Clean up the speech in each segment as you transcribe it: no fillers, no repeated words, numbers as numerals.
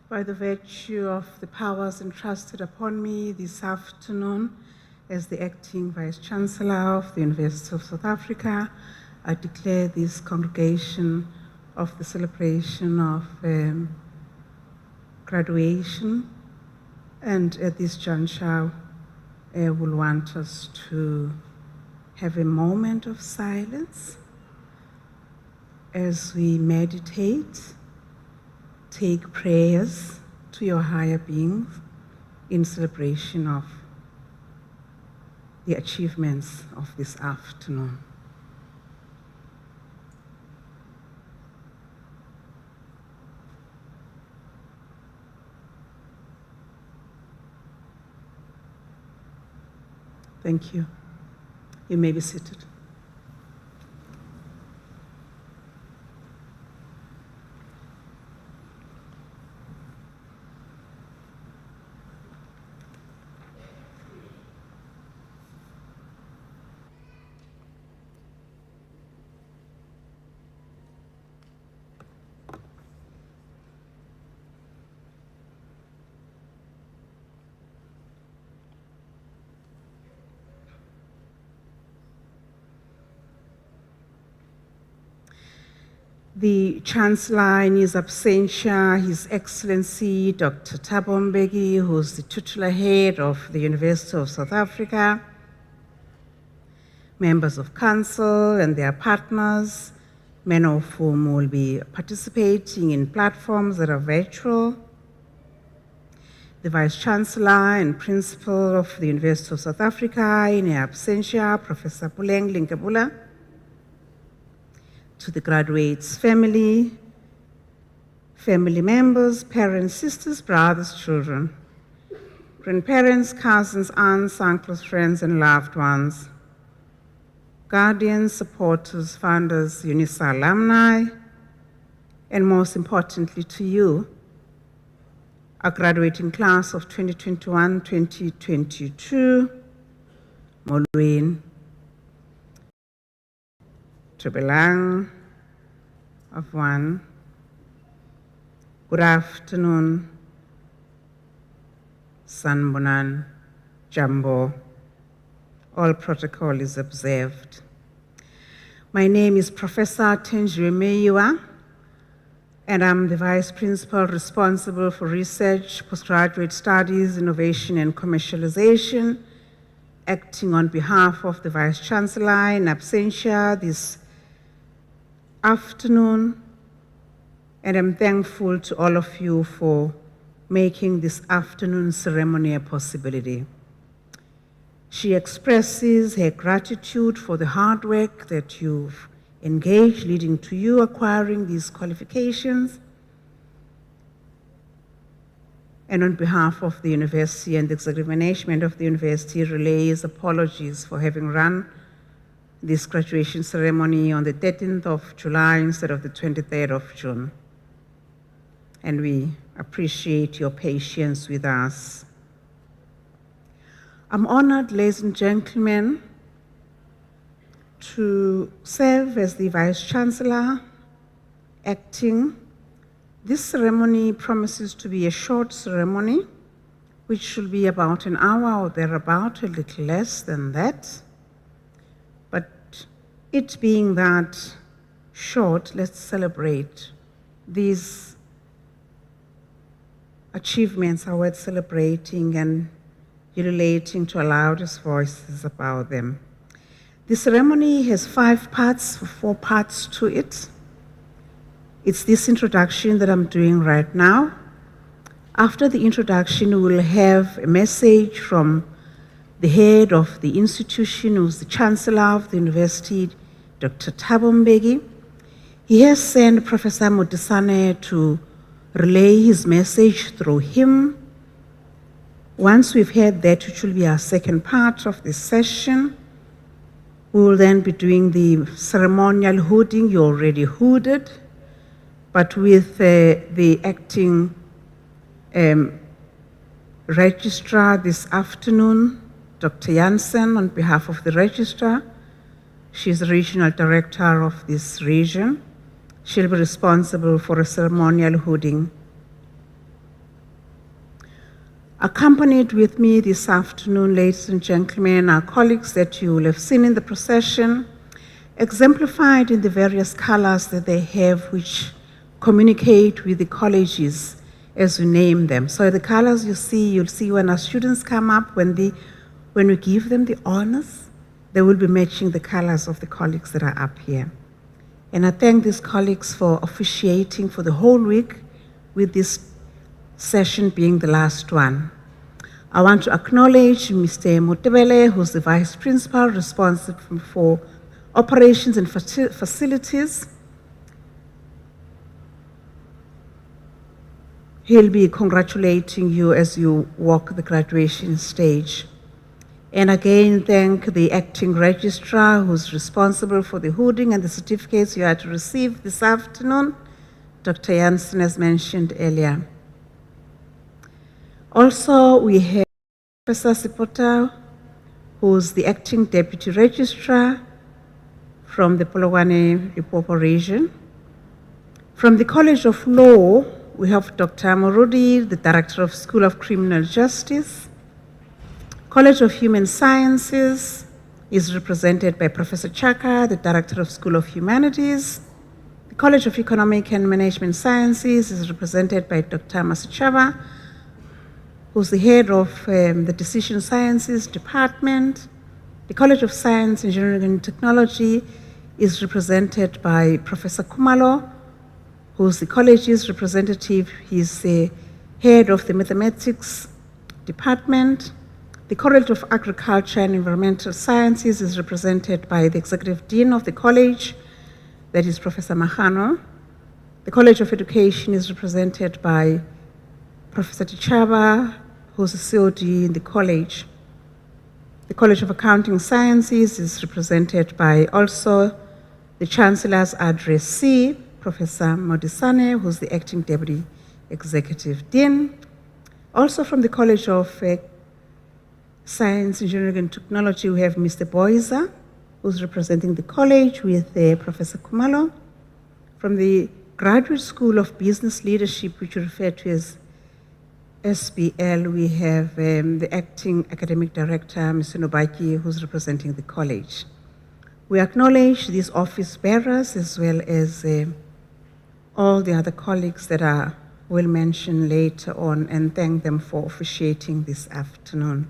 By the virtue of the powers entrusted upon me this afternoon as the Acting Vice-Chancellor of the University of South Africa, I declare this congregation of the celebration of graduation. And at this juncture, I will want us to have a moment of silence as we meditate, take prayers to your higher beings in celebration of the achievements of this afternoon. Thank you. You may be seated. The Chancellor in his absentia, His Excellency Dr. Thabo Mbeki, who's the titular head of the University of South Africa, members of Council and their partners, many of whom will be participating in platforms that are virtual, the Vice-Chancellor and Principal of the University of South Africa in her absentia, Professor Puleng Linkebula, to the graduates' family members, parents, sisters, brothers, children, grandparents, cousins, aunts, uncles, friends, and loved ones, guardians, supporters, founders, Unisa alumni, and most importantly to you, our graduating class of 2021-2022, Molweni, Tribelang of one. Good afternoon, Sanbonan, Jambo. All protocol is observed. My name is Professor Tenjiwe Meyiwa, and I'm the Vice Principal responsible for research, postgraduate studies, innovation, and commercialization, acting on behalf of the Vice-Chancellor in absentia this afternoon, and I'm thankful to all of you for making this afternoon ceremony a possibility. She expresses her gratitude for the hard work that you've engaged, leading to you acquiring these qualifications. And on behalf of the university and the executive management of the university, relays apologies for having run this graduation ceremony on the 13th of July instead of the 23rd of June. And we appreciate your patience with us. I'm honored, ladies and gentlemen, to serve as the Vice-Chancellor acting. This ceremony promises to be a short ceremony, which should be about an hour or thereabout, a little less than that. But it being that short, let's celebrate. These achievements are worth celebrating and ululating to our loudest voices about them. The ceremony has 5 parts, 4 parts to it. It's this introduction that I'm doing right now. After the introduction, we will have a message from the head of the institution, who's the Chancellor of the university, Dr. Thabo Mbeki. He has sent Professor Modisane to relay his message through him. Once we've heard that, which will be our second part of this session, we will then be doing the ceremonial hooding. You're already hooded, but with the acting registrar this afternoon, Dr. Jansen, on behalf of the registrar. She's the regional director of this region. She'll be responsible for a ceremonial hooding. Accompanied with me this afternoon, ladies and gentlemen, are colleagues that you will have seen in the procession, exemplified in the various colors that they have, which communicate with the colleges as we name them. So the colors you'll see when our students come up, when we give them the honors, they will be matching the colors of the colleagues that are up here. And I thank these colleagues for officiating for the whole week, with this session being the last one. I want to acknowledge Mr. Motebele, who's the Vice Principal responsible for operations and facilities. He'll be congratulating you as you walk the graduation stage. And again, thank the acting registrar who's responsible for the hooding and the certificates you are to receive this afternoon, Dr. Jansen, as mentioned earlier. Also, we have Professor Sipota, who's the acting deputy registrar from the Polokwane Limpopo region. From the College of Law, we have Dr. Morudi, the Director of School of Criminal Justice. College of Human Sciences is represented by Professor Chaka, the Director of School of Humanities. The College of Economic and Management Sciences is represented by Dr. Masichava, who's the head of the Decision Sciences Department. The College of Science, Engineering and Technology is represented by Professor Kumalo, who's the college's representative. He's the head of the Mathematics Department. The College of Agriculture and Environmental Sciences is represented by the Executive Dean of the college, that is Professor Mahano. The College of Education is represented by Professor Tichaba, who's a COD in the college. The College of Accounting Sciences is represented by also the Chancellor's addressee, Professor Modisane, who's the Acting Deputy Executive Dean. Also from the College of Science, Engineering and Technology, we have Mr. Boiza, who's representing the college with Professor Kumalo. From the Graduate School of Business Leadership, which we refer to as SBL, we have the Acting Academic Director, Mr. Nobaki, who's representing the college. We acknowledge these office bearers as well as all the other colleagues that will mention later on, and thank them for officiating this afternoon.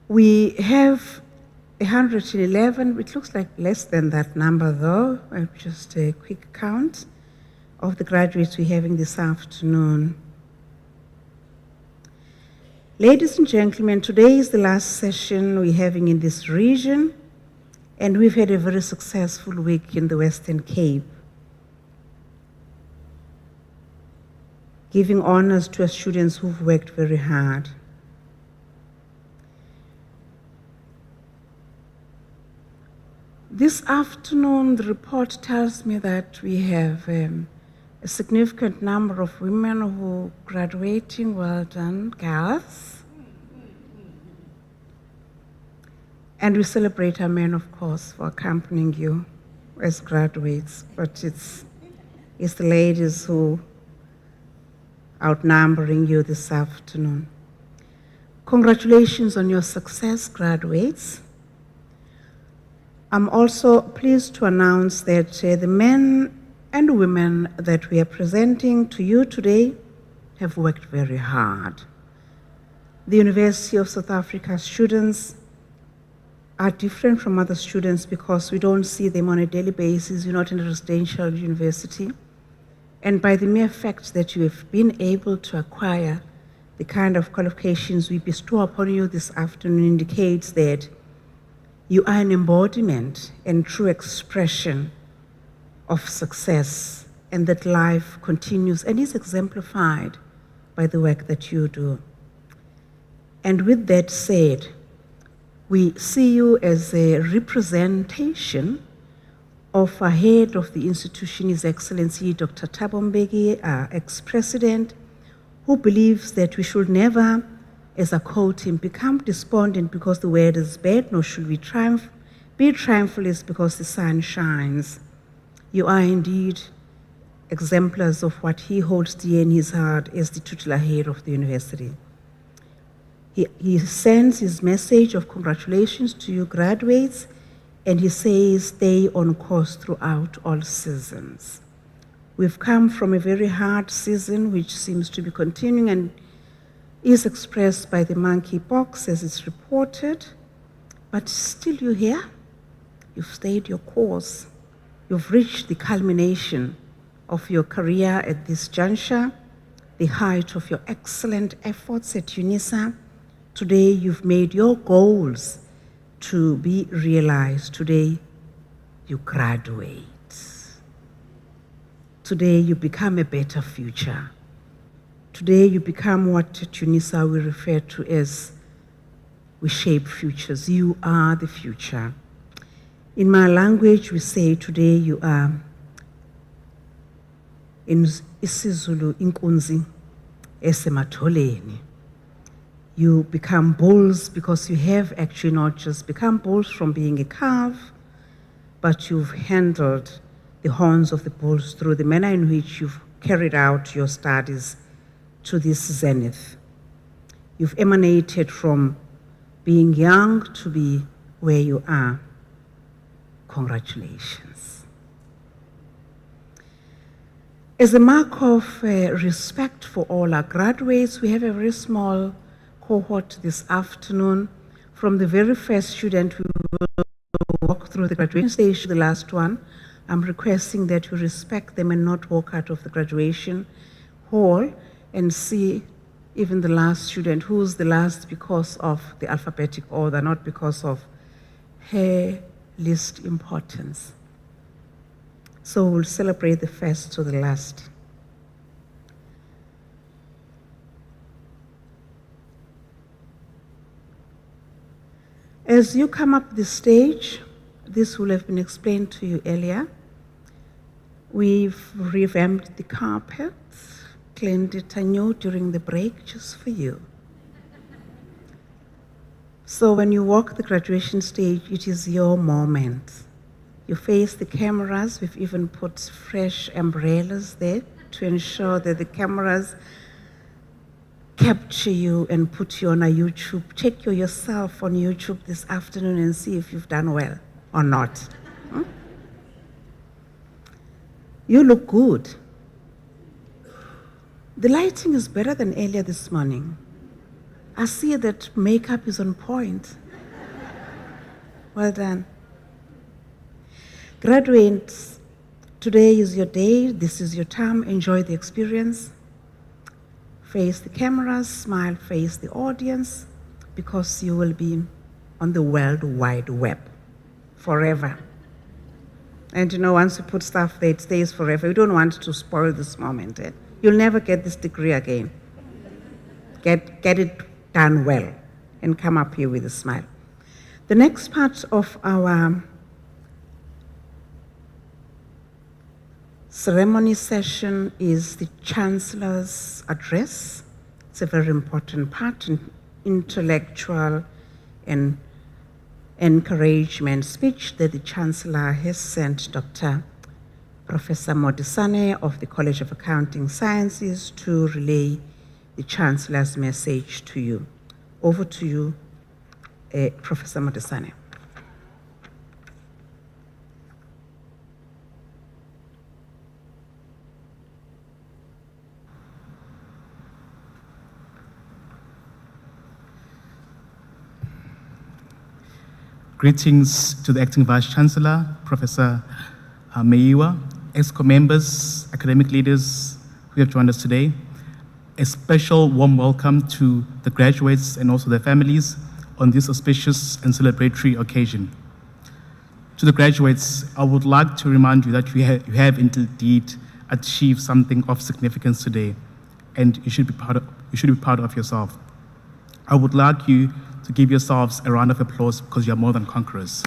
We have 111, it looks like less than that number though, just a quick count of the graduates we're having this afternoon. Ladies and gentlemen, today is the last session we're having in this region, and we've had a very successful week in the Western Cape, giving honors to our students who've worked very hard. This afternoon, the report tells me that we have a significant number of women who are graduating. Well done, girls. And we celebrate our men, of course, for accompanying you as graduates, but it's the ladies who are outnumbering you this afternoon. Congratulations on your success, graduates. I'm also pleased to announce that the men and women that we are presenting to you today have worked very hard. The University of South Africa students are different from other students because we don't see them on a daily basis. You're not in a residential university. And by the mere fact that you have been able to acquire the kind of qualifications we bestow upon you this afternoon indicates that you are an embodiment and true expression of success, and that life continues and is exemplified by the work that you do. And with that said, we see you as a representation of our head of the institution, His Excellency Dr. Thabo Mbeki, our ex-president, who believes that we should never, as I quote him, become despondent because the weather is bad, nor should we be triumphalist because the sun shines. You are indeed exemplars of what he holds dear in his heart as the tutelar head of the university. He sends his message of congratulations to you graduates, and he says, stay on course throughout all seasons. We've come from a very hard season, which seems to be continuing and is expressed by the monkeypox as it's reported, but still you're here. You've stayed your course. You've reached the culmination of your career at this juncture, the height of your excellent efforts at Unisa. Today you've made your goals to be realized. Today you graduate. Today you become a better future. Today you become what at Unisa we refer to as we shape futures. You are the future. In my language we say today you are in isiZulu inkunzi esematholeni. You become bulls because you have actually not just become bulls from being a calf, but you've handled the horns of the bulls through the manner in which you've carried out your studies to this zenith. You've emanated from being young to be where you are. Congratulations. As a mark of respect for all our graduates, we have a very small cohort this afternoon. From the very first student we will walk through the graduation stage to the last one. I'm requesting that you respect them and not walk out of the graduation hall and see even the last student, who's the last because of the alphabetic order, not because of her list importance. So we'll celebrate the first to the last. As you come up the stage, this will have been explained to you earlier. We've revamped the carpet, cleaned it anew during the break just for you. So when you walk the graduation stage, it is your moment. You face the cameras. We've even put fresh umbrellas there to ensure that the cameras capture you and put you on a YouTube. Check yourself on YouTube this afternoon and see if you've done well or not. You look good. The lighting is better than earlier this morning. I see that makeup is on point. Well done. Graduates, today is your day. This is your time. Enjoy the experience. Face the cameras, smile, face the audience, because you will be on the World Wide Web forever. And you know, once you put stuff there, it stays forever. You don't want to spoil this moment. You'll never get this degree again. Get it done well and come up here with a smile. The next part of our ceremony session is the Chancellor's address. It's a very important part, an intellectual and encouragement speech that the Chancellor has sent Dr. Professor Modisane of the College of Accounting Sciences to relay the Chancellor's message to you. Over to you, Professor Modisane. Greetings to the Acting Vice-Chancellor, Professor Meiwa, EXCO members, academic leaders who have joined us today. A special warm welcome to the graduates and also their families on this auspicious and celebratory occasion. To the graduates, I would like to remind you that you have indeed achieved something of significance today, and you should be proud of yourself. I would like you to give yourselves a round of applause because you are more than conquerors.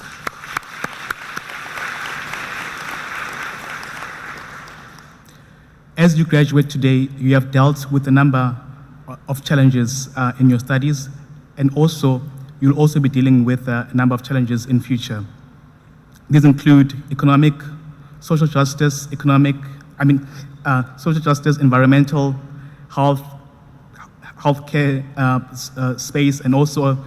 As you graduate today, you have dealt with a number of challenges in your studies, and also you'll also be dealing with a number of challenges in future. These include economic, social justice, social justice, environmental, healthcare space, and also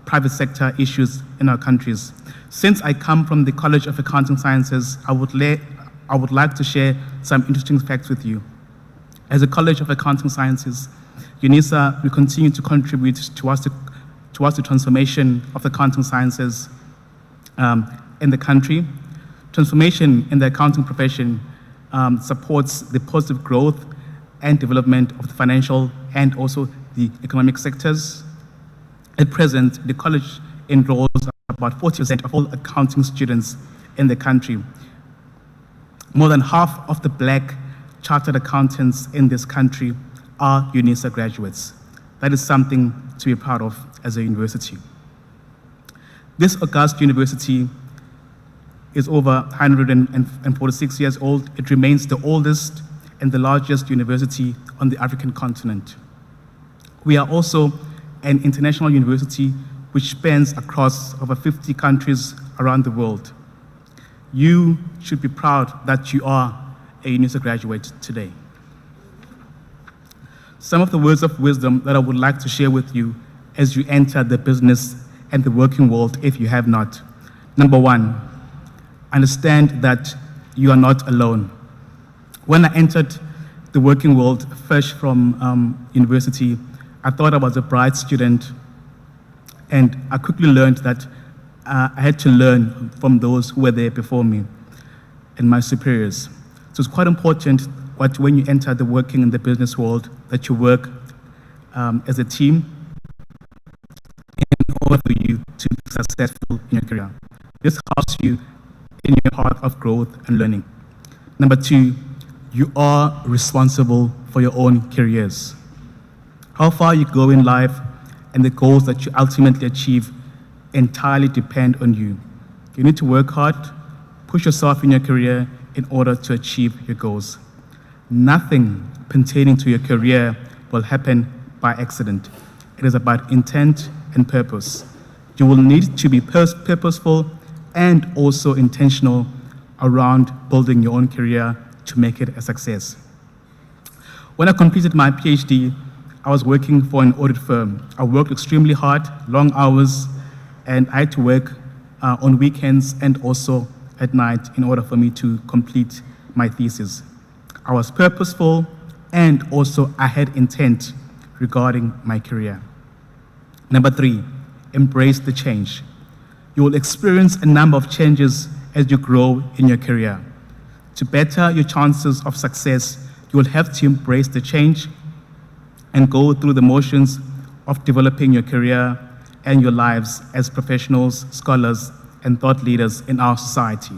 private sector issues in our countries. Since I come from the College of Accounting Sciences, I would like to share some interesting facts with you. As a College of Accounting Sciences, Unisa will continue to contribute towards the transformation of the accounting sciences in the country. Transformation in the accounting profession supports the positive growth and development of the financial and also the economic sectors. At present, the college enrolls about 40% of all accounting students in the country. More than half of the Black chartered accountants in this country are Unisa graduates. That is something to be proud of as a university. This august university is over 146 years old. It remains the oldest and the largest university on the African continent. We are also an international university which spans across over 50 countries around the world. You should be proud that you are a Unisa graduate today. Some of the words of wisdom that I would like to share with you as you enter the business and the working world if you have not. Number one, understand that you are not alone. When I entered the working world fresh from university, I thought I was a bright student, and I quickly learned that I had to learn from those who were there before me and my superiors. So it's quite important that when you enter the working and the business world, that you work as a team in order for you to be successful in your career. This helps you in your path of growth and learning. Number two, you are responsible for your own careers. How far you go in life and the goals that you ultimately achieve entirely depend on you. You need to work hard, push yourself in your career in order to achieve your goals. Nothing pertaining to your career will happen by accident. It is about intent and purpose. You will need to be purposeful and also intentional around building your own career to make it a success. When I completed my PhD, I was working for an audit firm. I worked extremely hard, long hours, and I had to work on weekends and also at night in order for me to complete my thesis. I was purposeful and also I had intent regarding my career. Number three, embrace the change. You will experience a number of changes as you grow in your career. To better your chances of success, you will have to embrace the change and go through the motions of developing your career and your lives as professionals, scholars, and thought leaders in our society.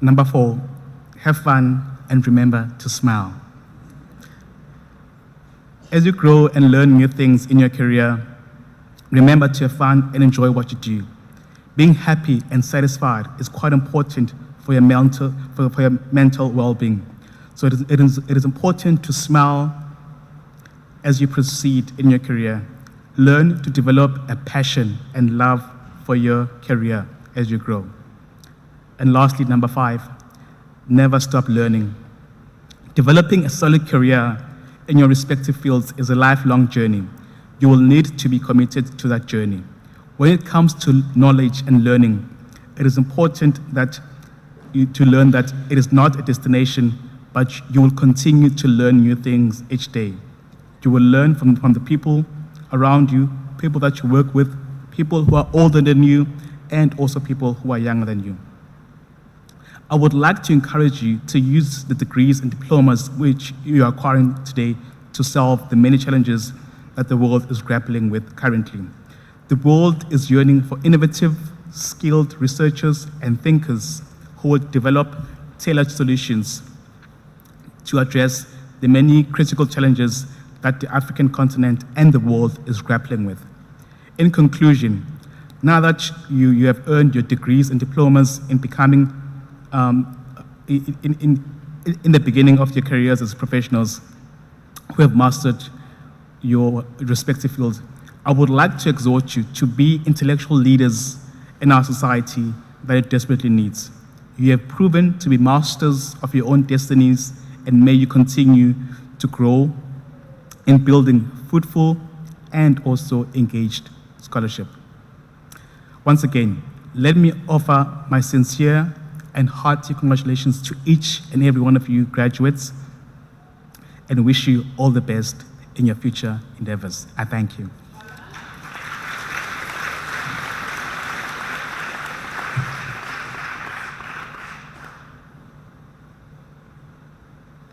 Number four, have fun and remember to smile. As you grow and learn new things in your career, remember to have fun and enjoy what you do. Being happy and satisfied is quite important for your mental well-being. So it is important to smile as you proceed in your career. Learn to develop a passion and love for your career as you grow. And lastly, number five, never stop learning. Developing a solid career in your respective fields is a lifelong journey. You will need to be committed to that journey. When it comes to knowledge and learning, it is important to learn that it is not a destination, but you will continue to learn new things each day. You will learn from the people around you, people that you work with, people who are older than you, and also people who are younger than you. I would like to encourage you to use the degrees and diplomas which you are acquiring today to solve the many challenges that the world is grappling with currently. The world is yearning for innovative, skilled researchers and thinkers who will develop tailored solutions to address the many critical challenges that the African continent and the world is grappling with. In conclusion, now that you have earned your degrees and diplomas in becoming in the beginning of your careers as professionals who have mastered your respective fields, I would like to exhort you to be intellectual leaders in our society that it desperately needs. You have proven to be masters of your own destinies, and may you continue to grow in building fruitful and also engaged scholarship. Once again, let me offer my sincere and hearty congratulations to each and every one of you graduates and wish you all the best in your future endeavors. I thank you.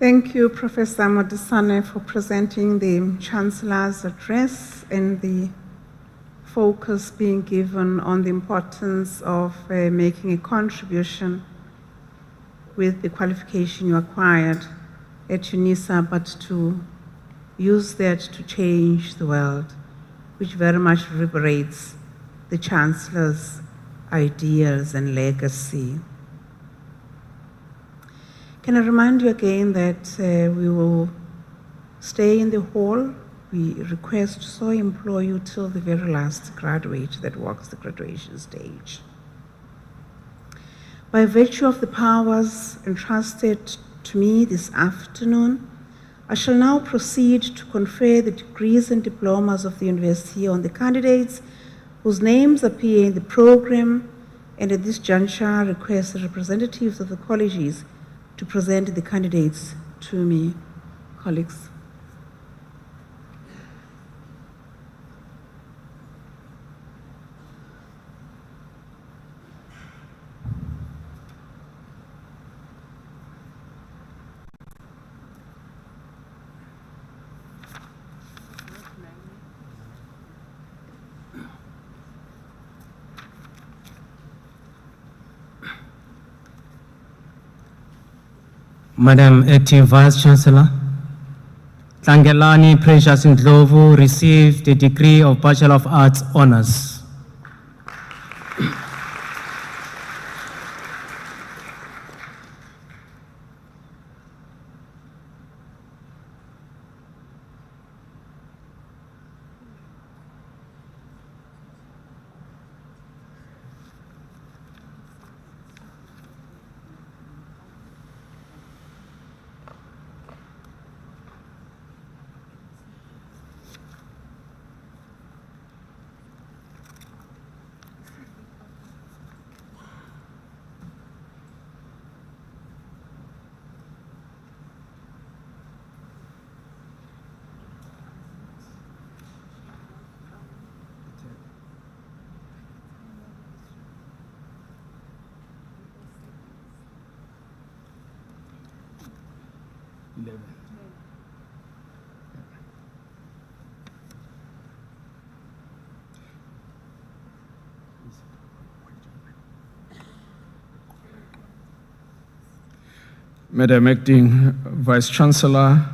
Thank you, Professor Modisane, for presenting the Chancellor's address and the focus being given on the importance of making a contribution with the qualification you acquired at Unisa, but to use that to change the world, which very much reverberates the Chancellor's ideas and legacy. Can I remind you again that we will stay in the hall. We request, so implore you till the very last graduate that walks the graduation stage. By virtue of the powers entrusted to me this afternoon, I shall now proceed to confer the degrees and diplomas of the university on the candidates whose names appear in the program, and at this juncture request the representatives of the colleges to present the candidates to me. Colleagues. Madam Acting Vice Chancellor, Tlangelani Precious Ndlovu received the degree of Bachelor of Arts Honours. Madam Acting Vice Chancellor,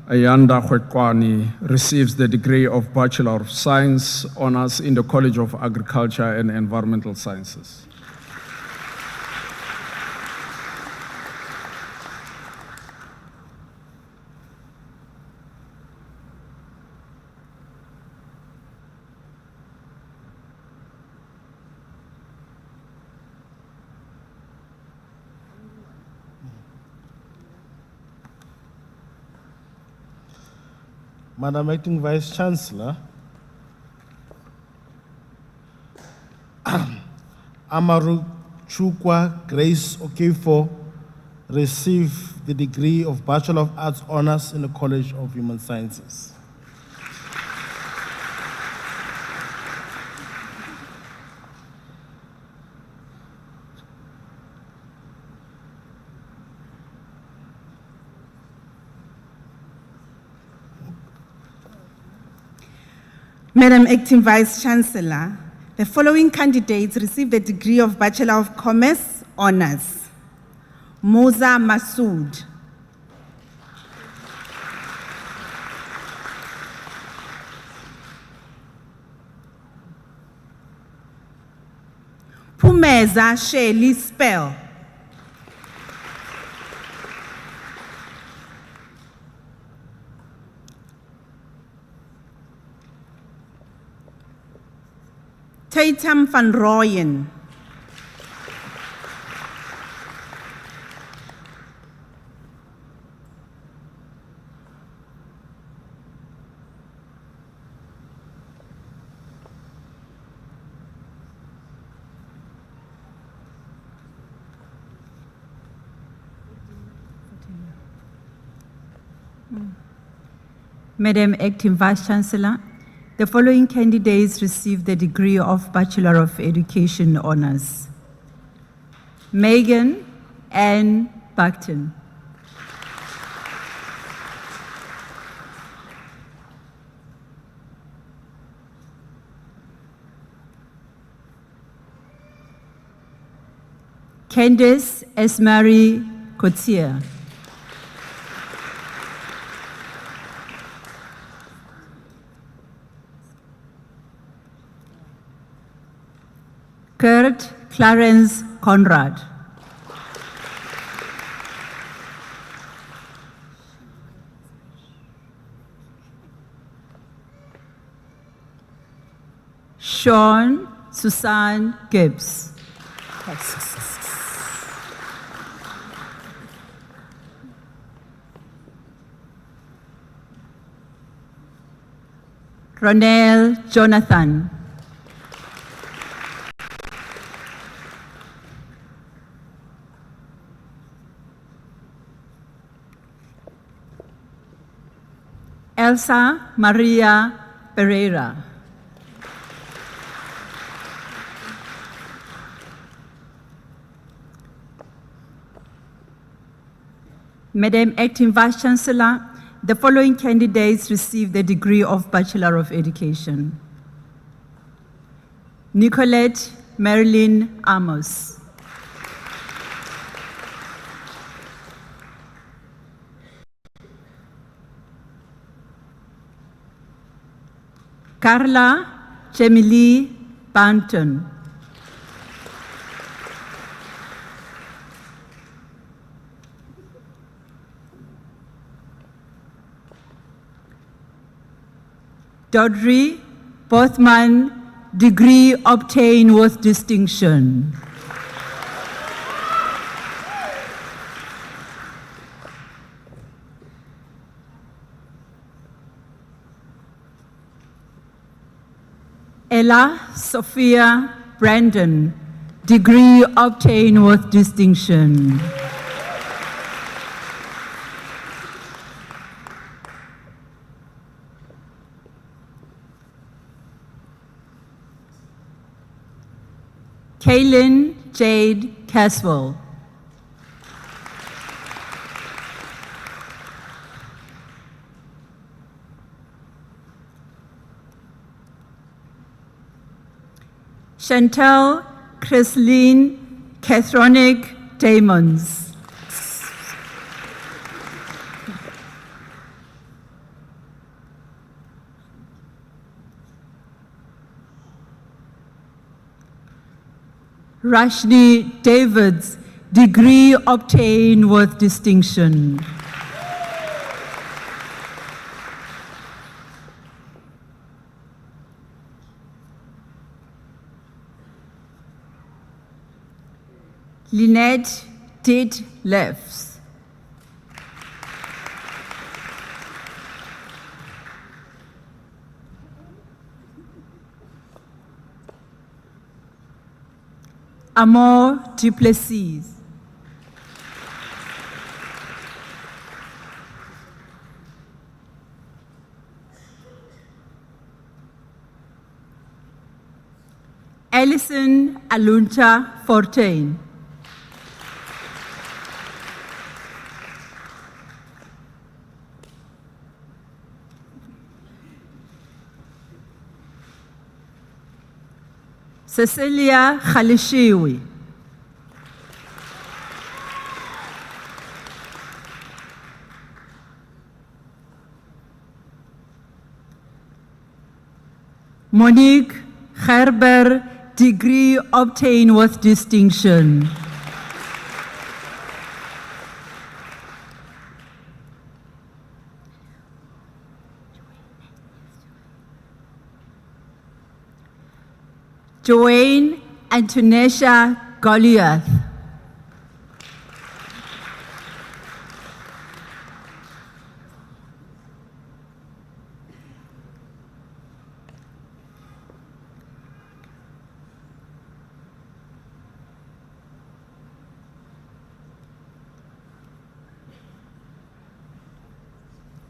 Ayanda Khwekwani receives the degree of Bachelor of Science Honours in the College of Agriculture and Environmental Sciences. Madam Acting Vice Chancellor, Amaru Chukwa Grace Okefo received the degree of Bachelor of Arts Honours in the College of Human Sciences. Madam Acting Vice Chancellor, the following candidates received the degree of Bachelor of Commerce Honours. Musa Masood. Pumeza Shelley Spell. Tatum van Rooyen. Madam Acting Vice Chancellor, the following candidates received the degree of Bachelor of Education Honours. Megan Ann Buckton. Candice Esmari Cotier. Kurt Clarence Conrad. Sean Susan Gibbs. Ronel Jonathan. Elsa Maria Pereira. Madam Acting Vice Chancellor, the following candidates received the degree of Bachelor of Education. Nicolette Marilyn Amos. Carla Chemily Banton. Dodri Bothman, degree obtained with distinction. Ella Sophia Brandon, degree obtained with distinction. Kaylin Jade Caswell. Chantal Chrisline Cathronic Damons. Rashni Davids, degree obtained with distinction. Lynette Did Lefs. Amor Duplessis. Alison Aluncha Fortain. Cecilia Khalishiwi. Monique Gerber, degree obtained with distinction. Joanne Antonesha Goliath.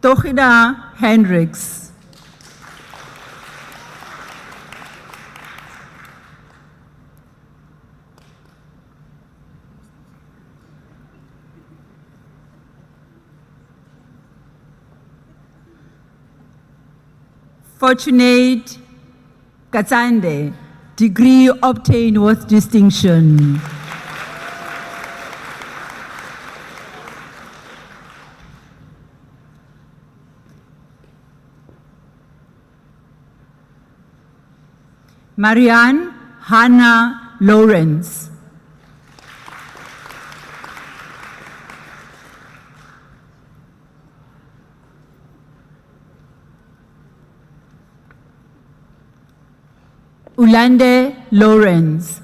Tohida Hendricks. Fortunate Katsande, degree obtained with distinction. Marianne Hannah Lawrence. Ulande Lawrence.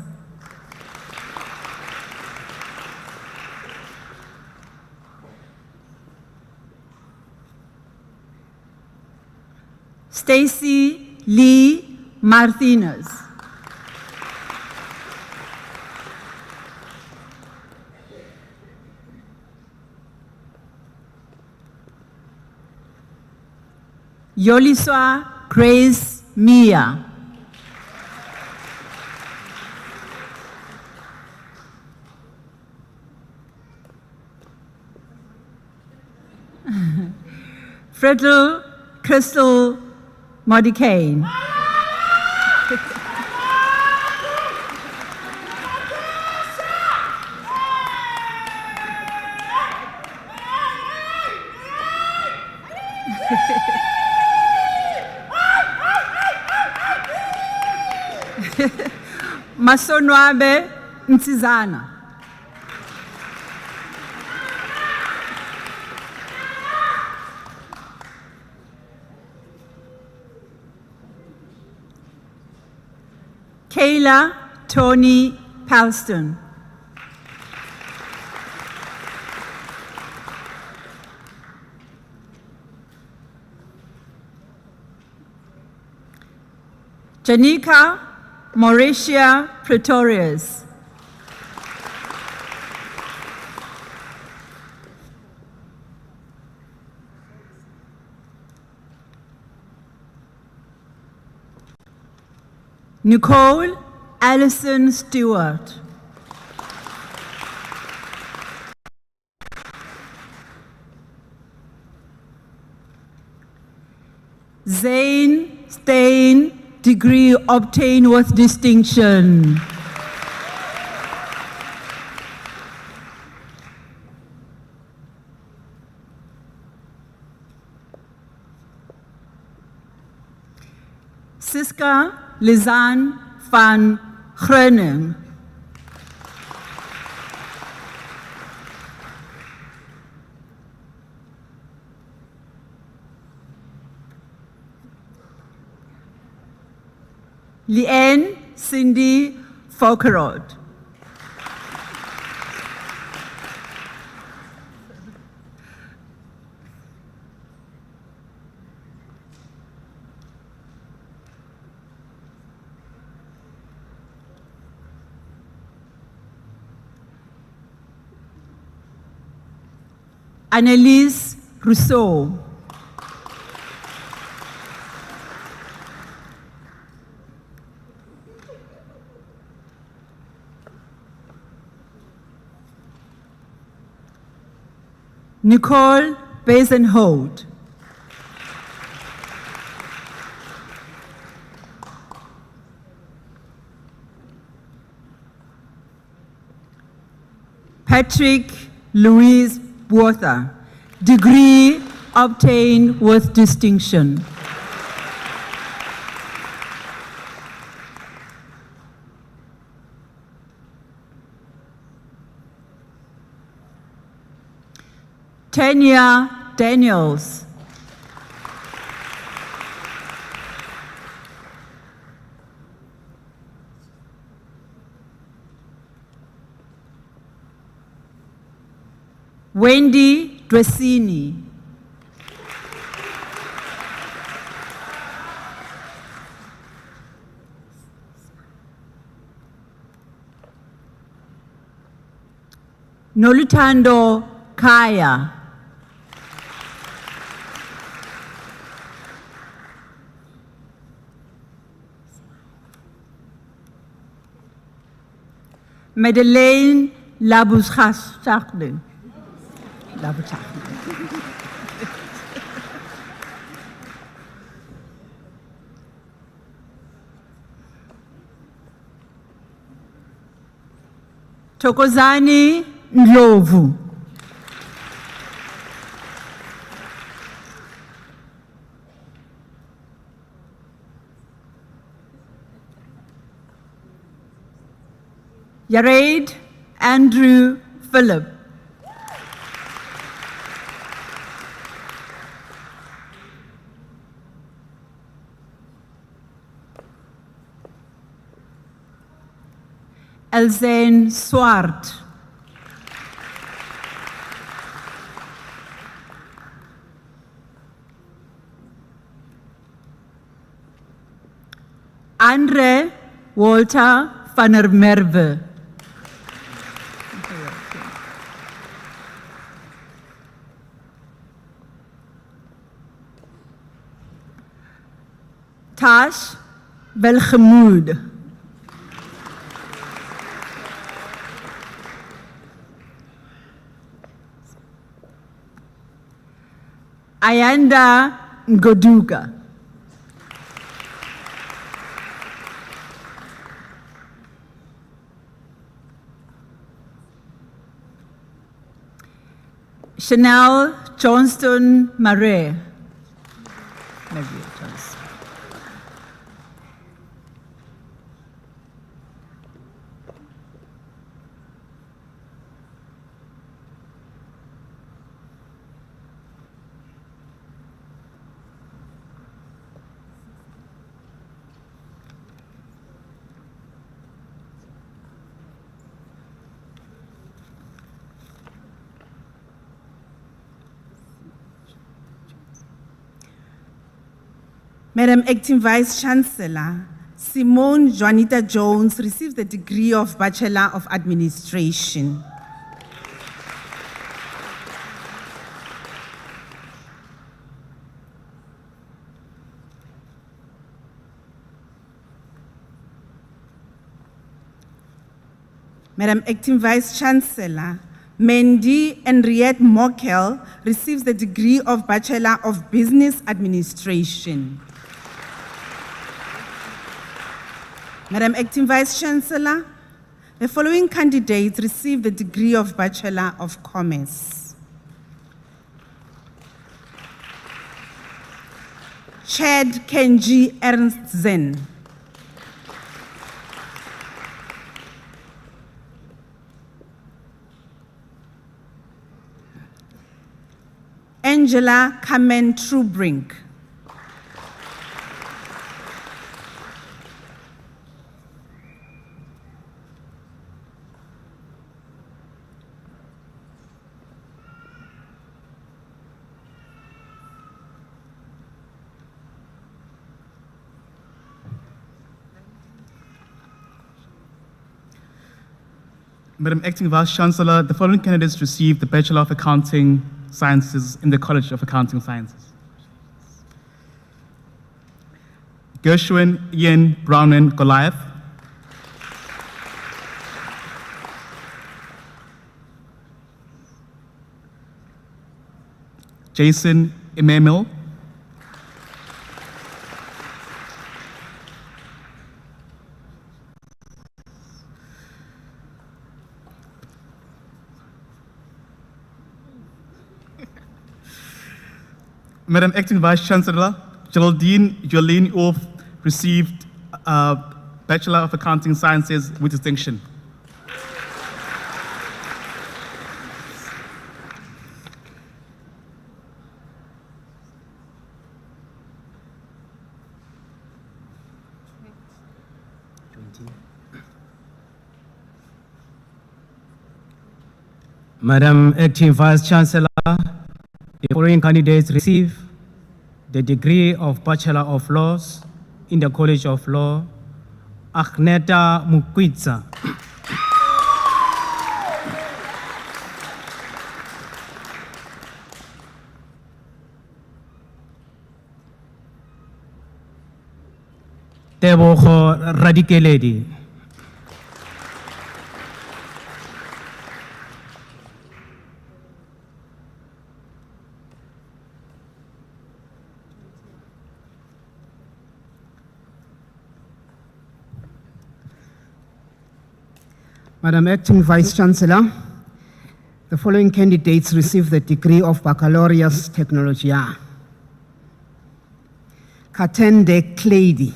Stacy Lee Martinez. Yoliswa Grace Mia. Fredel Crystal Modicane. Masonwabe Nsizana. Kayla Tony Palston. Janika Mauricia Pretorius. Nicole Allison Stewart. Zane Stain, degree obtained with distinction. Siska Lizanne van Groening. Leanne Cindy Folkerod. Annelise Rousseau. Nicole Basenholt. Patrick Louise Buotha, degree obtained with distinction. Tanya Daniels. Wendy Dressini. Nolutando Kaya. Madeleine Labuschagne. Thokozani Ndlovu. Yared Andrew Philip. Elzane Swart. Andre Walter van der Merwe. Tash Belgemoed. Ayanda Ngoduka. Chanel Johnston Murray. Madam Acting Vice Chancellor, Simone Juanita Jones receives the degree of Bachelor of Administration. Madam Acting Vice Chancellor, Mandy Henriette Mokel receives the degree of Bachelor of Business Administration. Madam Acting Vice Chancellor, the following candidates receive the degree of Bachelor of Commerce. Chad Kenji Ernstsen. Angela Carmen Trubrink. Madam Acting Vice Chancellor, the following candidates received the Bachelor of Accounting Sciences in the College of Accounting Sciences. Gershwin Ian Brownen Goliath. Jason Emmanuel. Madam Acting Vice Chancellor, Geraldine Jolene Orff received Bachelor of Accounting Sciences with distinction. Madam Acting Vice Chancellor, the following candidates receive the degree of Bachelor of Laws in the College of Law: Agneta Mukwitsa, Tebogo Radikeledi, Madam Acting Vice Chancellor, the following candidates receive the degree of Baccalaureus Technologia. Katende Clady.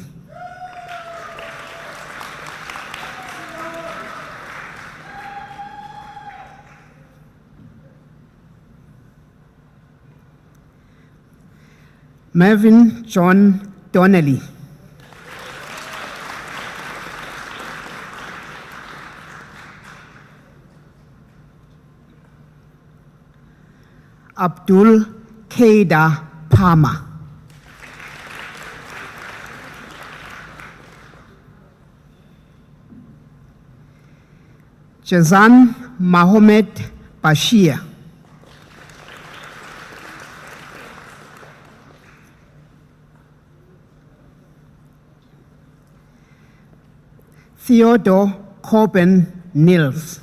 Mervyn John Donnelly. Abdul Kaida Palmer. Jazan Mohammed Bashir. Theodore Corbin Nils.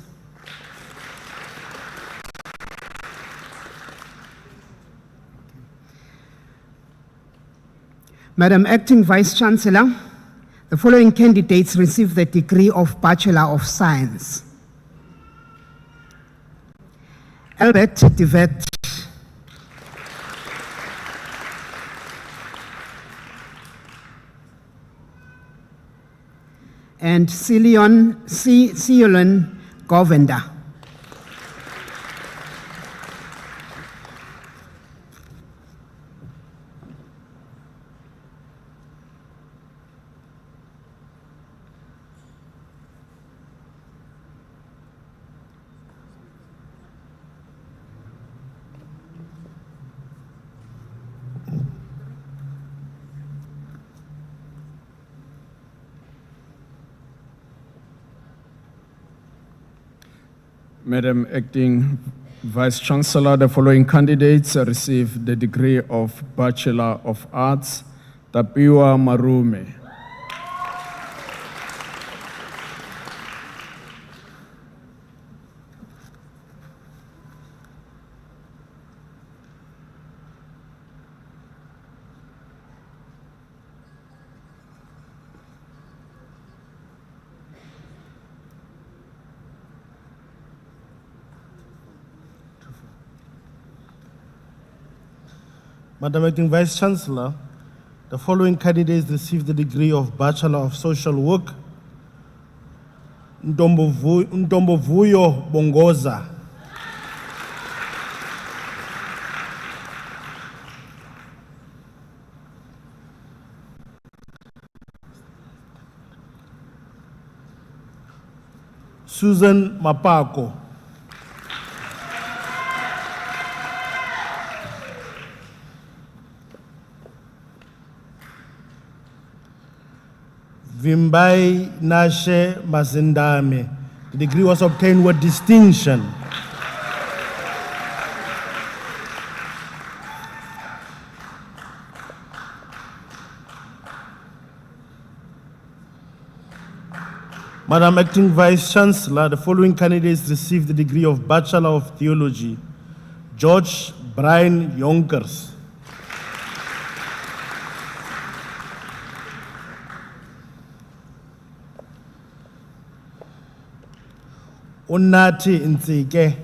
Madam Acting Vice Chancellor, the following candidates receive the degree of Bachelor of Science. Albert Devet. And Ceylon Govender. Madam Acting Vice Chancellor, the following candidates receive the degree of Bachelor of Arts. Tapiwa Marume. Madam Acting Vice Chancellor, the following candidates receive the degree of Bachelor of Social Work. Ntombovuyo Bongoza. Susan Mapako. Vimbai Nashe Mazindame. The degree was obtained with distinction. Madam Acting Vice Chancellor, the following candidates received the degree of Bachelor of Theology. George Brian Yonkers. Unathi Ntsike.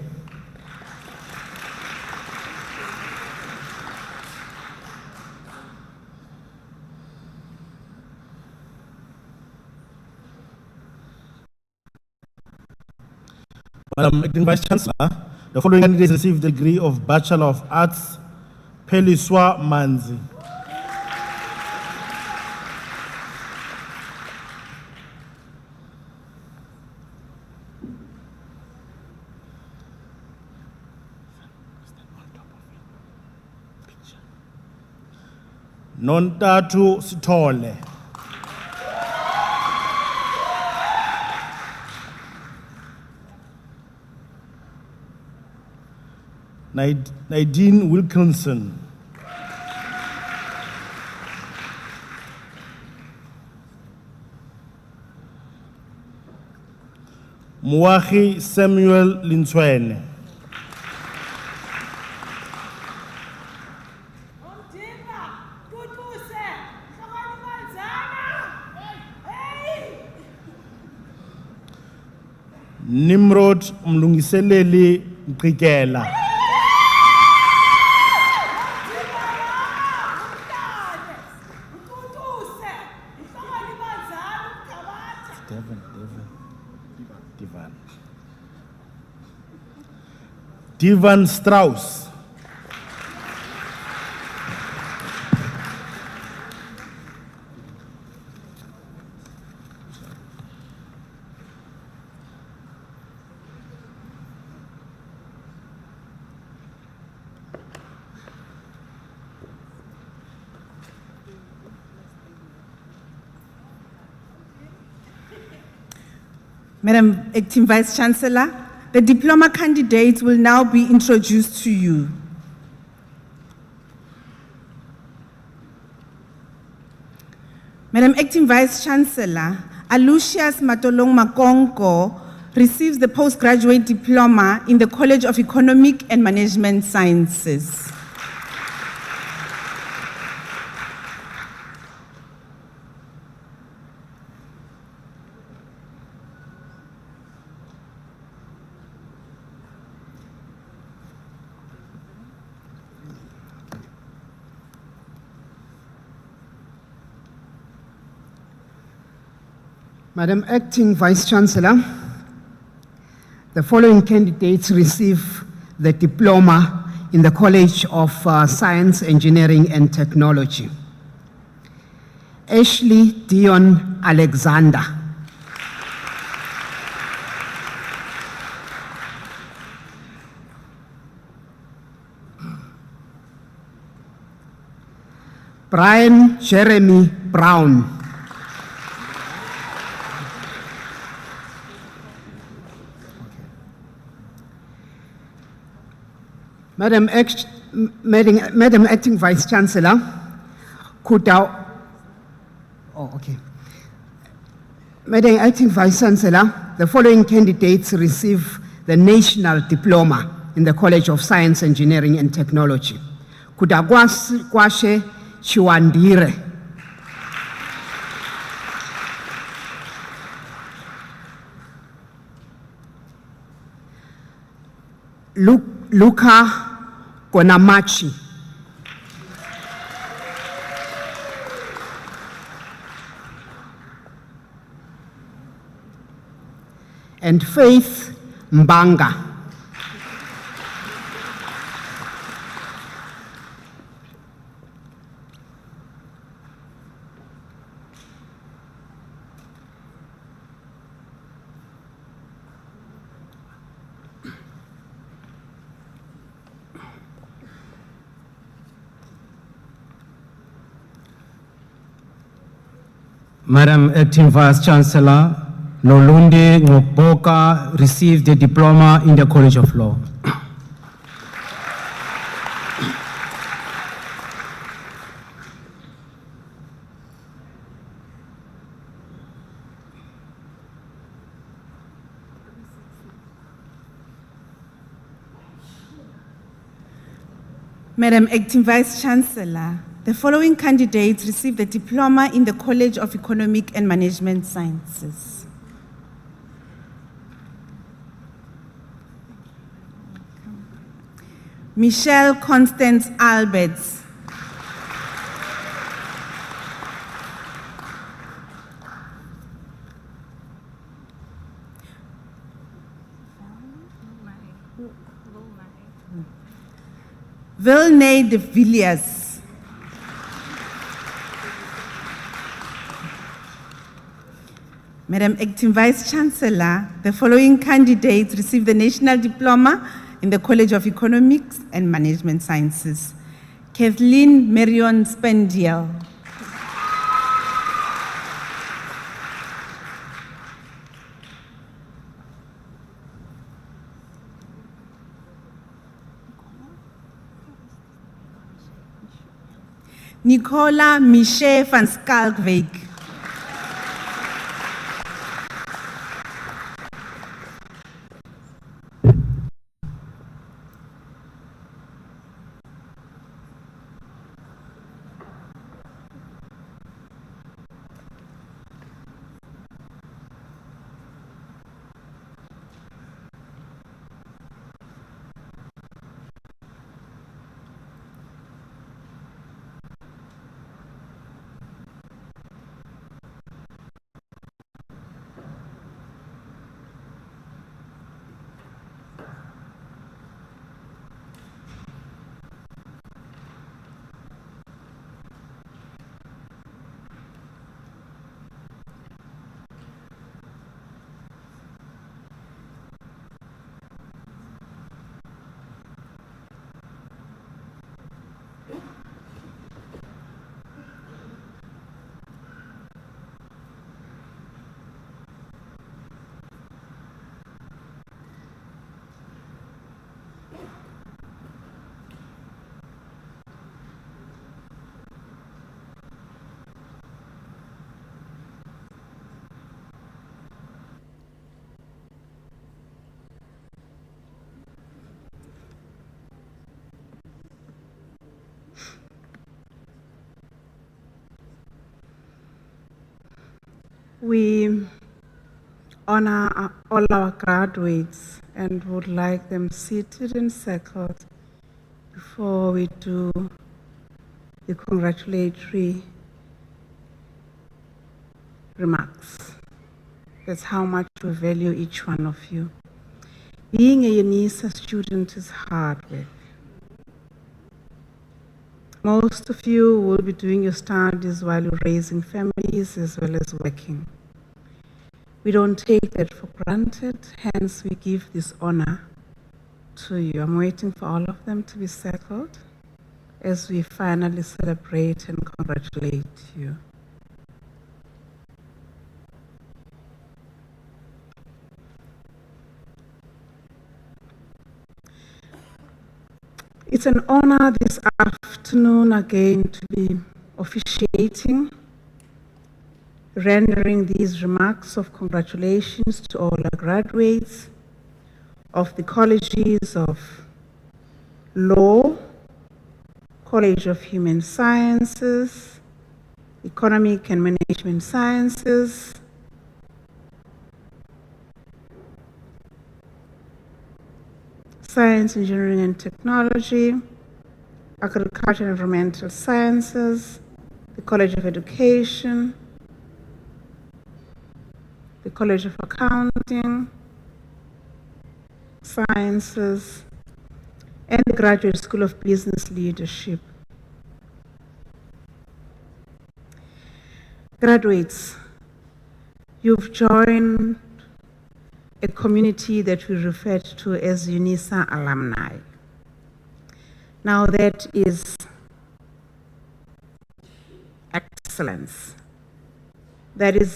Madam Acting Vice Chancellor, the following candidates received the degree of Bachelor of Arts. Peliswa Manzi. Nontatu Sithole. Nadine Wilkinson. Muahi Samuel Linswene. Nimrod Mlungiseleli Mqikela. Divan Strauss. Madam Acting Vice Chancellor, the diploma candidates will now be introduced to you. Madam Acting Vice Chancellor, Alucius Matolong Makonko receives the postgraduate diploma in the College of Economic and Management Sciences. Madam Acting Vice Chancellor, the following candidates receive the diploma in the College of Science, Engineering and Technology. Ashley Dion Alexander. Brian Jeremy Brown. Madam Acting Vice Chancellor, Madam Acting Vice Chancellor, the following candidates receive the National Diploma in the College of Science, Engineering and Technology. Kwashe Chiwandire. Luca Konamachi. And Faith Mbanga. Madam Acting Vice Chancellor, Nolunde Ngokboka received the diploma in the College of Law. Madam Acting Vice Chancellor, the following candidates receive the diploma in the College of Economic and Management Sciences. Michelle Constance Alberts. Vilnay de Villiers. Madam Acting Vice Chancellor, the following candidates receive the National Diploma in the College of Economics and Management Sciences. Kathleen Marion Spendiel. Nicola Miche van Skalkwyk. We honor all our graduates and would like them seated and circled before we do the congratulatory remarks. That's how much we value each one of you. Being a Unisa student is hard work. Most of you will be doing your studies while you're raising families as well as working. We don't take that for granted, hence we give this honor to you. I'm waiting for all of them to be circled as we finally celebrate and congratulate you. It's an honor this afternoon again to be officiating, rendering these remarks of congratulations to all our graduates of the colleges of Law, College of Human Sciences, Economic and Management Sciences, Science, Engineering and Technology, Agriculture and Environmental Sciences, the College of Education, the College of Accounting, Sciences, and the Graduate School of Business Leadership. Graduates, you've joined a community that we refer to as Unisa alumni. Now that is excellence. That is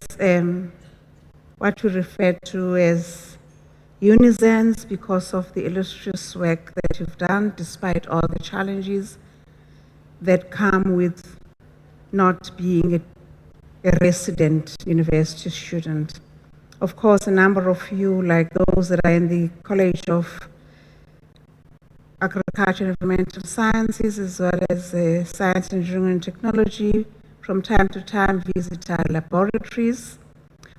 what we refer to as Unisans because of the illustrious work that you've done despite all the challenges that come with not being a resident university student. Of course, a number of you, like those that are in the College of Agriculture and Environmental Sciences, as well as Science, Engineering and Technology, from time to time visit our laboratories.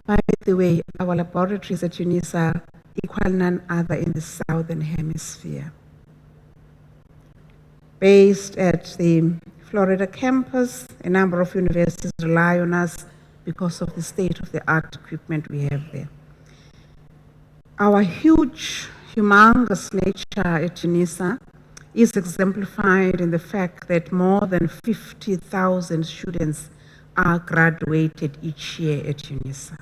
By the way, our laboratories at Unisa equal none other in the Southern Hemisphere. Based at the Florida campus, a number of universities rely on us because of the state-of-the-art equipment we have there. Our huge, humongous nature at Unisa is exemplified in the fact that more than 50,000 students are graduated each year at Unisa.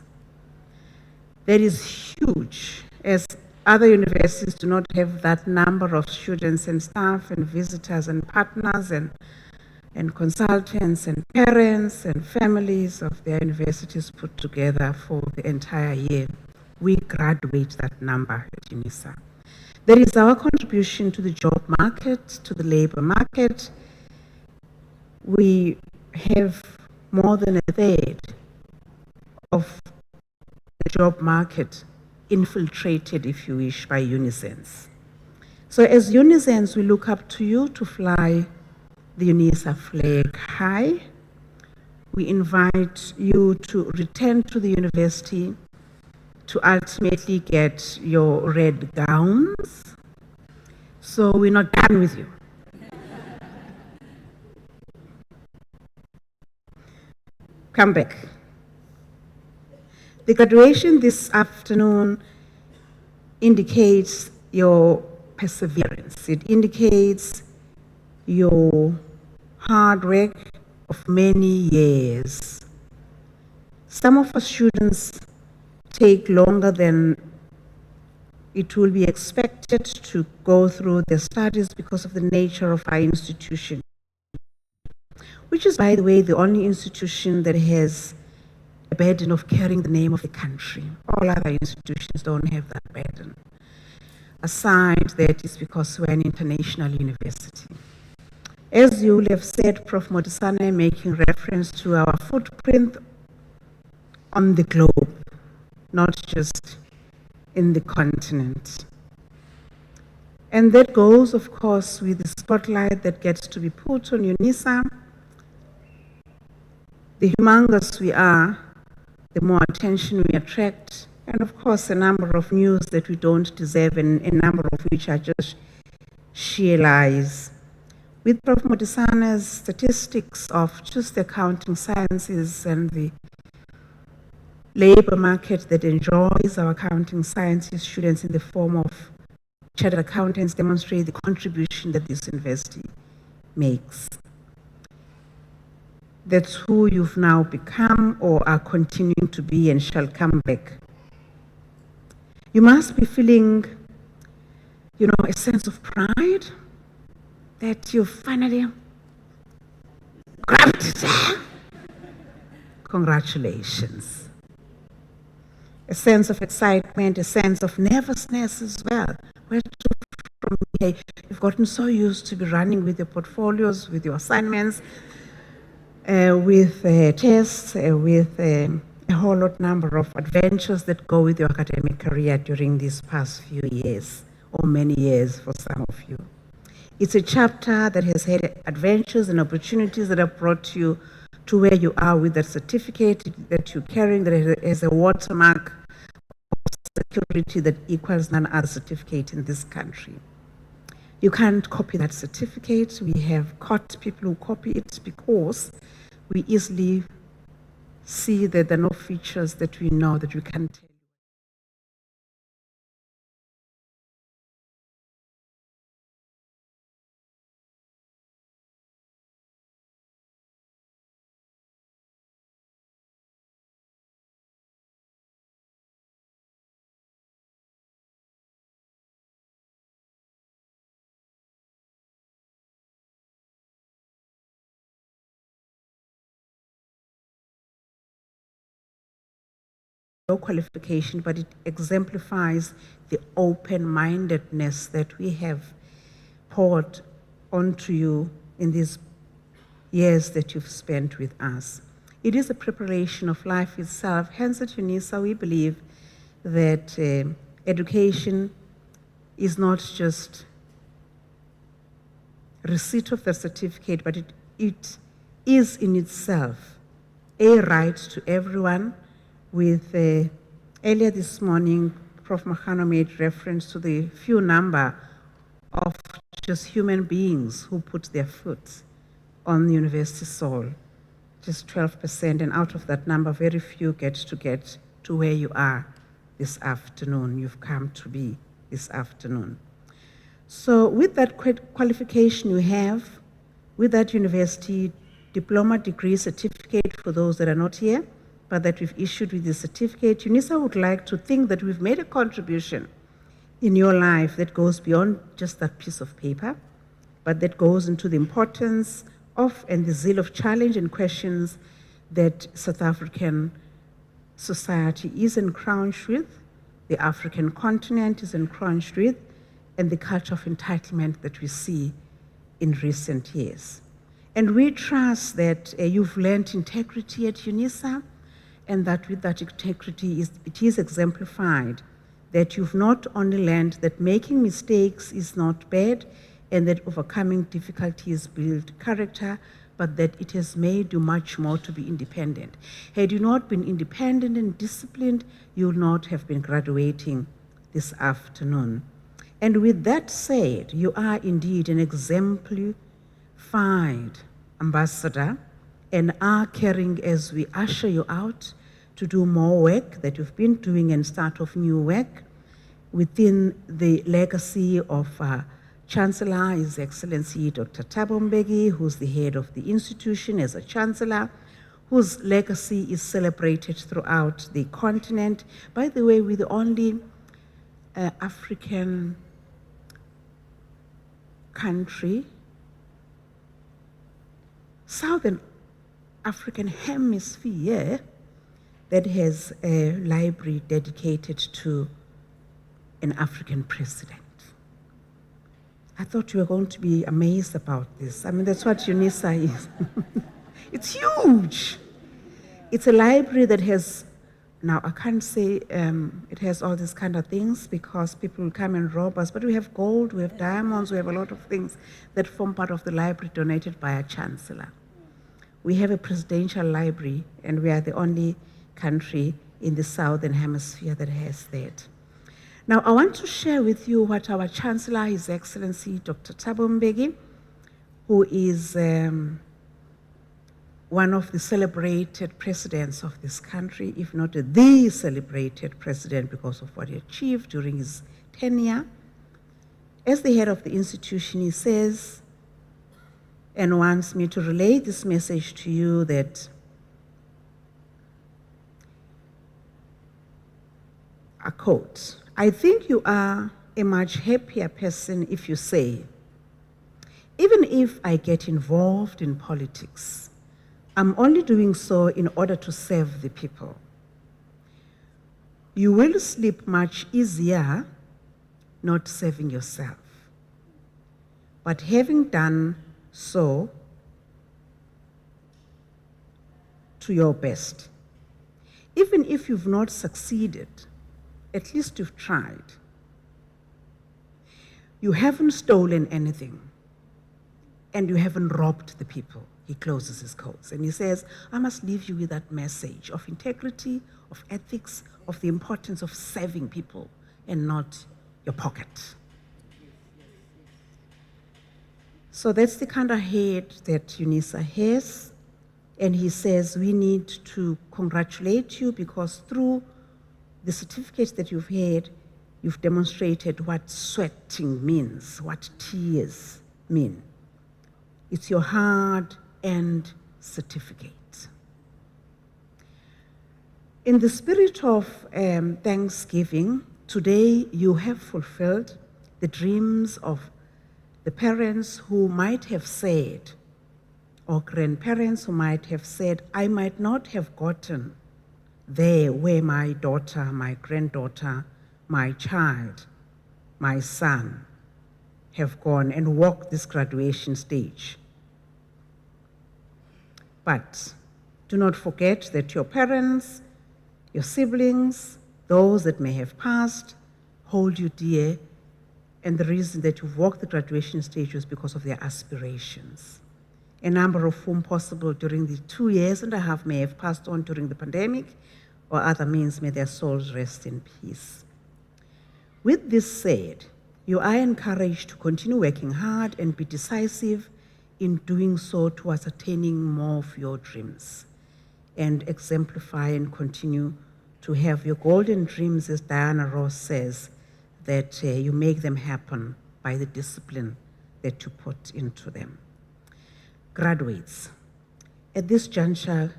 That is huge, as other universities do not have that number of students and staff and visitors and partners and consultants and parents and families of their universities put together for the entire year. We graduate that number at Unisa. That is our contribution to the job market, to the labor market. We have more than a third of the job market infiltrated, if you wish, by Unisans. So as Unisans, we look up to you to fly the Unisa flag high. We invite you to return to the university to ultimately get your red gowns. So we're not done with you. Come back. The graduation this afternoon indicates your perseverance. It indicates your hard work of many years. Some of our students take longer than it will be expected to go through their studies because of the nature of our institution, which is, by the way, the only institution that has a burden of carrying the name of the country. All other institutions don't have that burden. Aside that, it's because we're an international university. As you will have said, Prof. Modisane, making reference to our footprint on the globe, not just in the continent. And that goes, of course, with the spotlight that gets to be put on Unisa, the humongous we are, the more attention we attract, and of course a number of news that we don't deserve, and a number of which are just sheer lies. With Prof. Modisana's statistics of just the accounting sciences and the labor market that enjoys our accounting sciences students in the form of chartered accountants demonstrate the contribution that this university makes. That's who you've now become or are continuing to be and shall come back. You must be feeling, a sense of pride that you finally grabbed it. Congratulations. A sense of excitement, a sense of nervousness as well. Where from here, you've gotten so used to be running with your portfolios, with your assignments, with tests, with a whole lot number of adventures that go with your academic career during these past few years, or many years for some of you. It's a chapter that has had adventures and opportunities that have brought you to where you are with that certificate that you're carrying, that has a watermark of security that equals none other certificate in this country. You can't copy that certificate. We have caught people who copy it because we easily see that there are no features that we know that we can tell. No qualification, but it exemplifies the open-mindedness that we have poured onto you in these years that you've spent with us. It is a preparation of life itself. Hence, at Unisa, we believe that education is not just receipt of the certificate, but it is in itself a right to everyone. With earlier this morning, Prof. Mahano made reference to the few number of just human beings who put their foot on the university soil, just 12%, and out of that number, very few get to where you are this afternoon, you've come to be this afternoon. So with that qualification you have, with that university diploma, degree, certificate for those that are not here, but that we've issued with the certificate, Unisa would like to think that we've made a contribution in your life that goes beyond just that piece of paper, but that goes into the importance of and the zeal of challenge and questions that South African society is encroached with, the African continent is encroached with, and the culture of entitlement that we see in recent years. And we trust that you've learned integrity at Unisa, and that with that integrity, it is exemplified that you've not only learned that making mistakes is not bad and that overcoming difficulties build character, but that it has made you much more to be independent. Had you not been independent and disciplined, you would not have been graduating this afternoon. And with that said, you are indeed an exemplified ambassador and are carrying as we usher you out to do more work that you've been doing and start off new work within the legacy of Chancellor, His Excellency Dr. Thabo Mbeki, who's the head of the institution as a Chancellor, whose legacy is celebrated throughout the continent. By the way, we're the only African country, Southern African hemisphere, that has a library dedicated to an African president. I thought you were going to be amazed about this. I mean, that's what Unisa is. It's huge. It's a library that has, now I can't say it has all these kind of things because people will come and rob us, but we have gold, we have diamonds, we have a lot of things that form part of the library donated by a Chancellor. We have a presidential library, and we are the only country in the Southern Hemisphere that has that. Now, I want to share with you what our Chancellor, His Excellency Dr. Thabo Mbeki, who is one of the celebrated presidents of this country, if not the celebrated president because of what he achieved during his tenure. As the head of the institution, he says and wants me to relay this message to you that a quote, "I think you are a much happier person if you say, even if I get involved in politics, I'm only doing so in order to serve the people. You will sleep much easier not serving yourself. But having done so to your best, even if you've not succeeded, at least you've tried. You haven't stolen anything, and you haven't robbed the people." He closes his quotes, and he says, "I must leave you with that message of integrity, of ethics, of the importance of serving people and not your pocket." So that's the kind of head that Unisa has, and he says we need to congratulate you because through the certificates that you've had, you've demonstrated what sweating means, what tears mean. It's your hard-earned certificate. In the spirit of Thanksgiving, today you have fulfilled the dreams of the parents who might have said, or grandparents who might have said, "I might not have gotten there where my daughter, my granddaughter, my child, my son have gone and walked this graduation stage." But do not forget that your parents, your siblings, those that may have passed, hold you dear, and the reason that you've walked the graduation stage was because of their aspirations. A number of whom possible during the 2.5 years may have passed on during the pandemic, or other means, may their souls rest in peace. With this said, you are encouraged to continue working hard and be decisive in doing so towards attaining more of your dreams, and exemplify and continue to have your golden dreams, as Diana Ross says, that you make them happen by the discipline that you put into them. Graduates, at this juncture,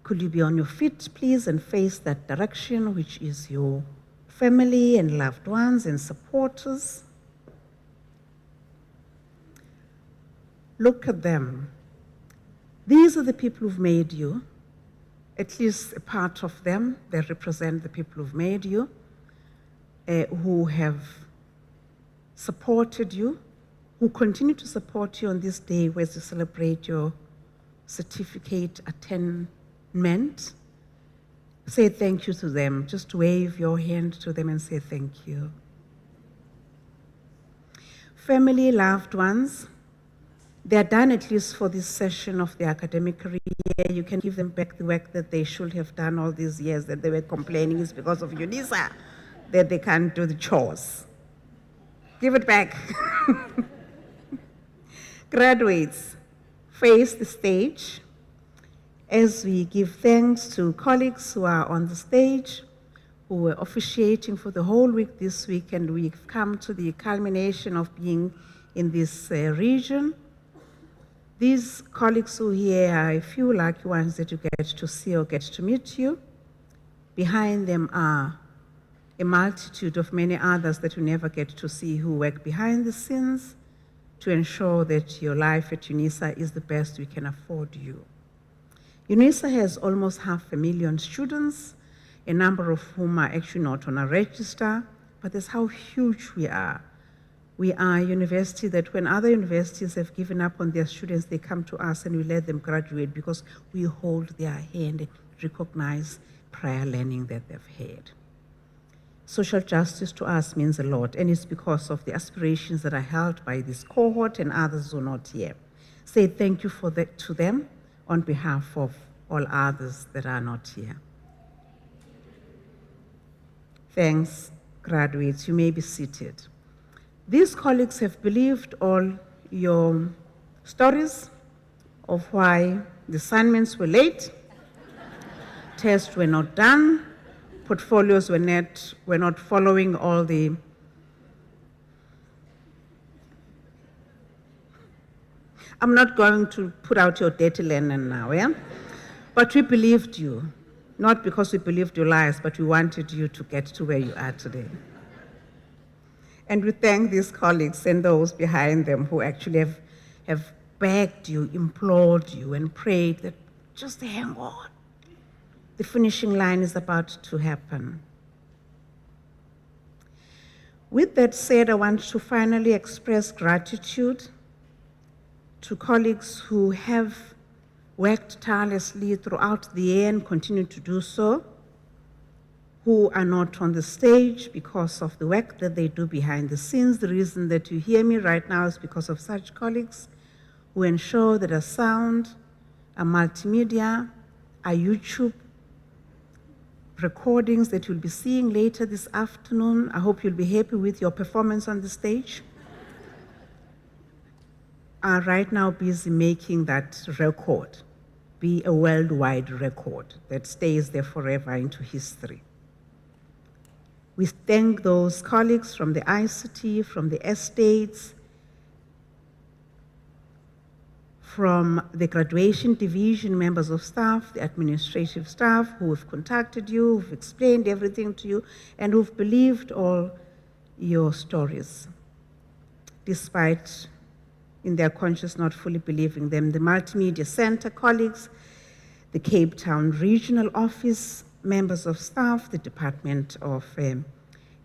could you be on your feet, please, and face that direction, which is your family and loved ones and supporters? Look at them. These are the people who've made you. At least a part of them, they represent the people who've made you, who have supported you, who continue to support you on this day where you celebrate your certificate attainment. Say thank you to them. Just wave your hand to them and say thank you. Family, loved ones, they are done at least for this session of the academic career. You can give them back the work that they should have done all these years that they were complaining is because of Unisa, that they can't do the chores. Give it back. Graduates, face the stage as we give thanks to colleagues who are on the stage, who were officiating for the whole week this week, and we've come to the culmination of being in this region. These colleagues who here are a few lucky ones that you get to see or get to meet you. Behind them are a multitude of many others that you never get to see, who work behind the scenes to ensure that your life at Unisa is the best we can afford you. Unisa has almost 500,000 students, a number of whom are actually not on a register, but that's how huge we are. We are a university that when other universities have given up on their students, they come to us and we let them graduate because we hold their hand and recognize prior learning that they've had. Social justice to us means a lot, and it's because of the aspirations that are held by this cohort and others who are not here. Say thank you to them on behalf of all others that are not here. Thanks, graduates. You may be seated. These colleagues have believed all your stories of why the assignments were late, tests were not done, portfolios were not following all the I'm not going to put out your dirty linen now, yeah? But we believed you, not because we believed your lies, but we wanted you to get to where you are today. And we thank these colleagues and those behind them who actually have begged you, implored you, and prayed that just hang on. The finishing line is about to happen. With that said, I want to finally express gratitude to colleagues who have worked tirelessly throughout the year and continue to do so, who are not on the stage because of the work that they do behind the scenes. The reason that you hear me right now is because of such colleagues who ensure that our sound, our multimedia, our YouTube recordings that you'll be seeing later this afternoon, I hope you'll be happy with your performance on the stage, are right now busy making that record be a worldwide record that stays there forever into history. We thank those colleagues from the ICT, from the estates, from the graduation division, members of staff, the administrative staff who have contacted you, who've explained everything to you, and who've believed all your stories, despite in their conscience not fully believing them. The Multimedia Center colleagues, the Cape Town Regional Office, members of staff, the Department of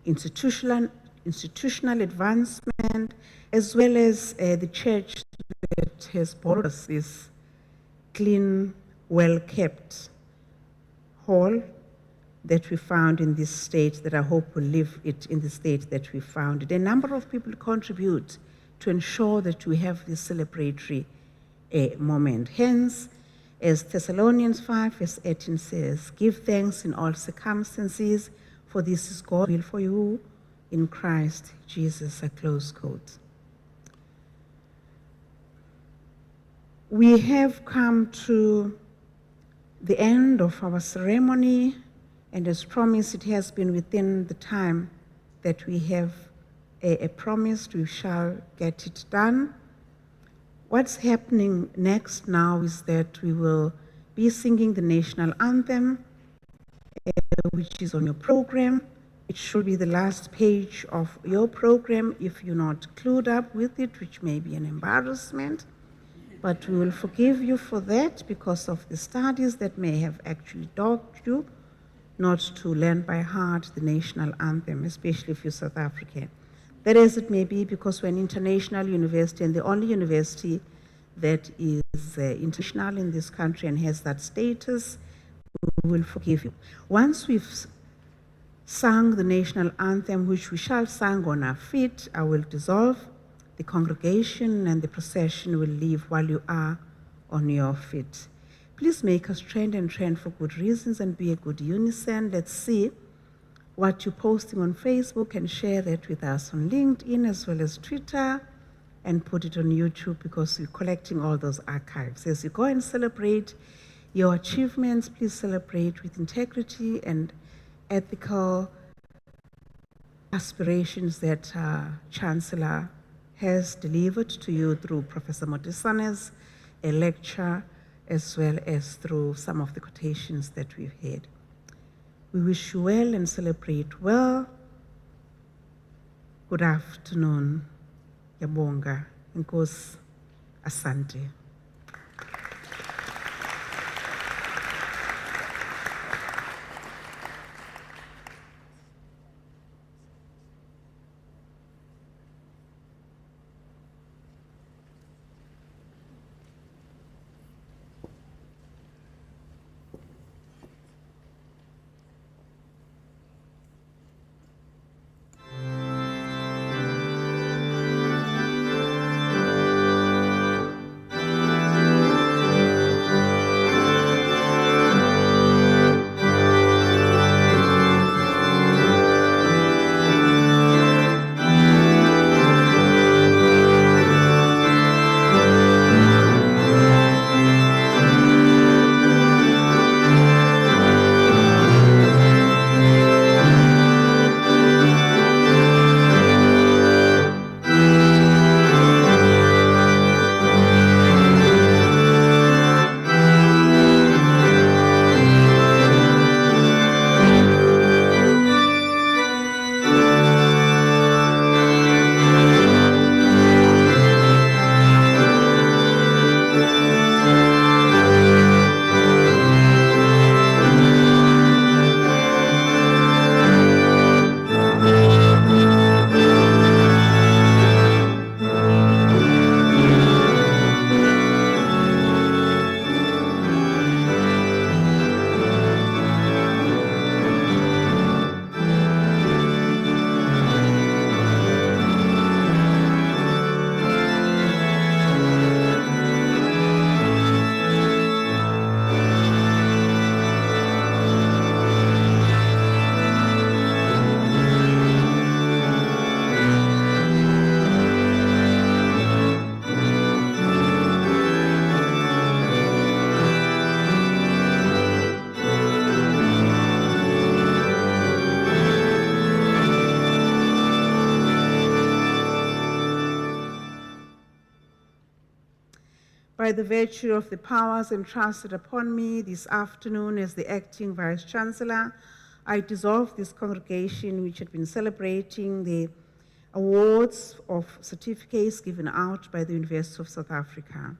Institutional Advancement, as well as the church that has brought us this clean, well-kept hall that we found in this state, that I hope will leave it in the state that we found it. A number of people contribute to ensure that we have this celebratory moment. Hence, as Thessalonians 5 verse 18 says, give thanks in all circumstances, for this is God's will for you in Christ Jesus, a close quote. We have come to the end of our ceremony, and as promised, it has been within the time that we have promised. We shall get it done. What's happening next now is that we will be singing the national anthem, which is on your program. It should be the last page of your program if you're not clued up with it, which may be an embarrassment. But we will forgive you for that because of the studies that may have actually dogged you not to learn by heart the national anthem, especially if you're South African. That as it may be, because we're an international university and the only university that is international in this country and has that status, we will forgive you. Once we've sung the national anthem, which we shall sing on our feet, I will dissolve. The congregation and the procession will leave while you are on your feet. Please make us trend and trend for good reasons and be a good unison. Let's see what you're posting on Facebook and share that with us on LinkedIn as well as Twitter, and put it on YouTube because we're collecting all those archives. As you go and celebrate your achievements, please celebrate with integrity and ethical aspirations that Chancellor has delivered to you through Professor Motisane's lecture, as well as through some of the quotations that we've had. We wish you well and celebrate well. Good afternoon. Yabonga. Inkosi. Asante. By the virtue of the powers entrusted upon me this afternoon as the acting Vice-Chancellor, I dissolve this congregation which had been celebrating the awards of certificates given out by the University of South Africa.